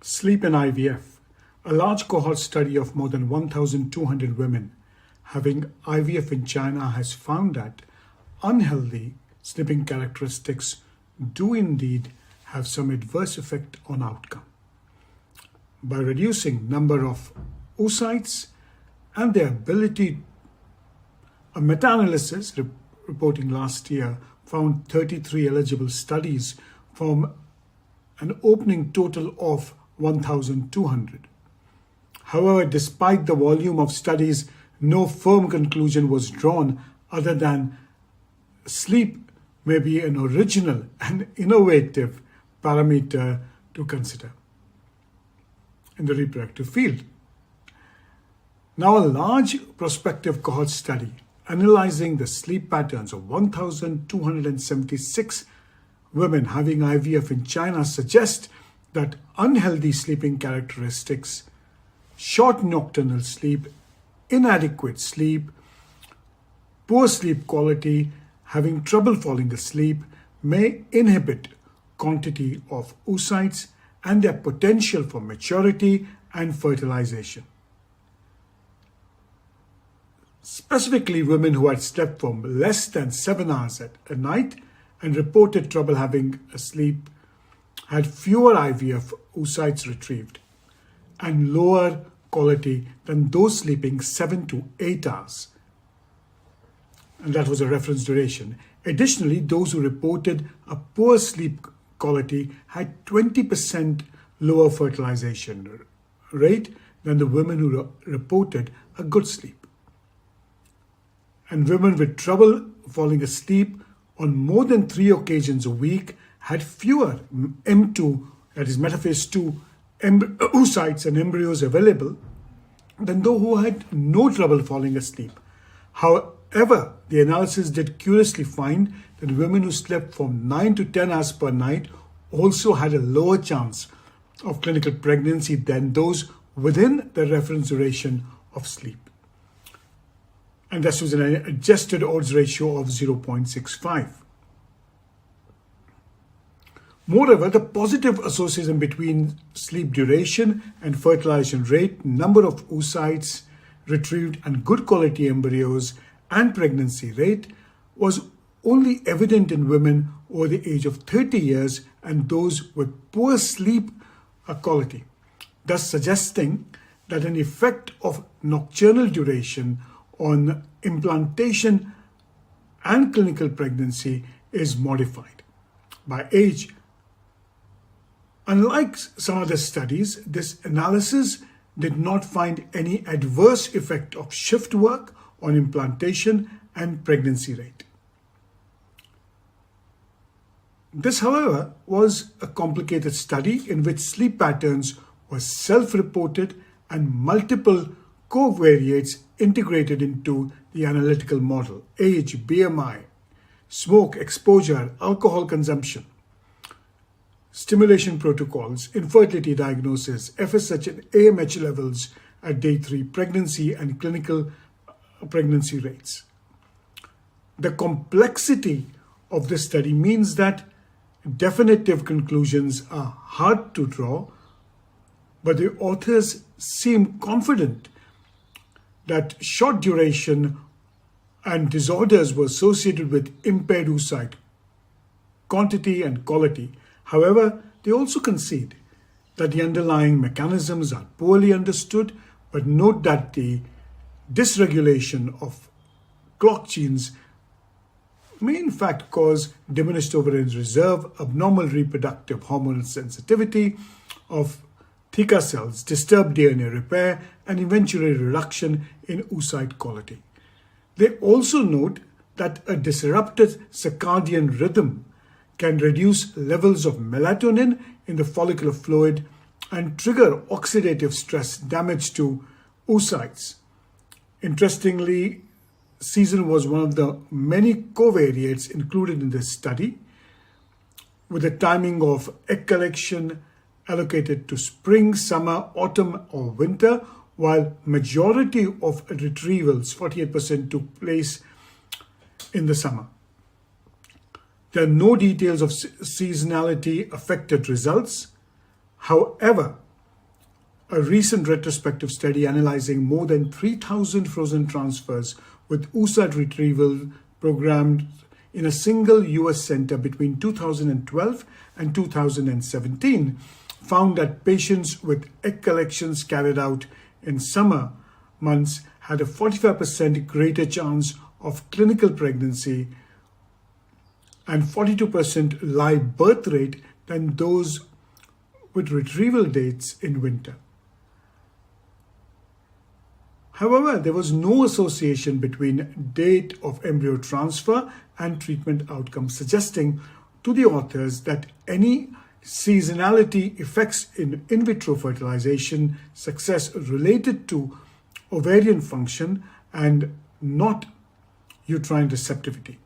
Sleep and IVF. A large cohort study of more than 1,200 women having IVF in China has found that unhealthy sleeping characteristics do indeed have some adverse effect on outcome. By reducing number of oocytes and their ability, a meta-analysis reporting last year found 33 eligible studies from an opening total of 1,200. However, despite the volume of studies, no firm conclusion was drawn other than sleep may be an original and innovative parameter to consider in the reproductive field. Now, a large prospective cohort study analyzing the sleep patterns of 1,276 women having IVF in China suggests that unhealthy sleeping characteristics, short nocturnal sleep, inadequate sleep, poor sleep quality, having trouble falling asleep may inhibit quantity of oocytes and their potential for maturity and fertilization. Specifically, women who had slept for less than 7 hours at a night and reported trouble having a sleep had fewer IVF oocytes retrieved and lower quality than those sleeping 7 to 8 hours. And that was a reference duration. Additionally, those who reported a poor sleep quality had 20% lower fertilization rate than the women who reported a good sleep. And women with trouble falling asleep on more than 3 occasions a week had fewer M2, that is metaphase 2, oocytes and embryos available than those who had no trouble falling asleep. However, the analysis did curiously find that women who slept from 9 to 10 hours per night also had a lower chance of clinical pregnancy than those within the reference duration of sleep. And this was an adjusted odds ratio of 0.65. Moreover, the positive association between sleep duration and fertilization rate, number of oocytes retrieved, and good quality embryos and pregnancy rate was only evident in women over the age of 30 years and those with poor sleep quality, thus suggesting that an effect of nocturnal duration on implantation and clinical pregnancy is modified by age. Unlike some other studies, this analysis did not find any adverse effect of shift work on implantation and pregnancy rate. This, however, was a complicated study in which sleep patterns were self-reported and multiple covariates integrated into the analytical model: age, BMI, smoke, exposure, alcohol consumption, stimulation protocols, infertility diagnosis, FSH and AMH levels at day 3, pregnancy and clinical pregnancy rates. The complexity of this study means that definitive conclusions are hard to draw, but the authors seem confident that short duration and disorders were associated with impaired oocyte quantity and quality. However, they also concede that the underlying mechanisms are poorly understood, but note that the dysregulation of clock genes may in fact cause diminished ovarian reserve, abnormal reproductive hormone sensitivity of theca cells, disturbed DNA repair, and eventually reduction in oocyte quality. They also note that a disrupted circadian rhythm can reduce levels of melatonin in the follicular fluid and trigger oxidative stress damage to oocytes. Interestingly, season was one of the many covariates included in this study, with the timing of egg collection allocated to spring, summer, autumn, or winter, while majority of retrievals, 48%, took place in the summer. There are no details of seasonality affected results. However, A recent retrospective study analyzing more than 3,000 frozen transfers with oocyte retrieval programmed in a single US center between 2012 and 2017 found that patients with egg collections carried out in summer months had a 45% greater chance of clinical pregnancy and 42% live birth rate than those with retrieval dates in winter. However, there was no association between date of embryo transfer and treatment outcomes, suggesting to the authors that any seasonality effects in vitro fertilization success related to ovarian function and not uterine receptivity.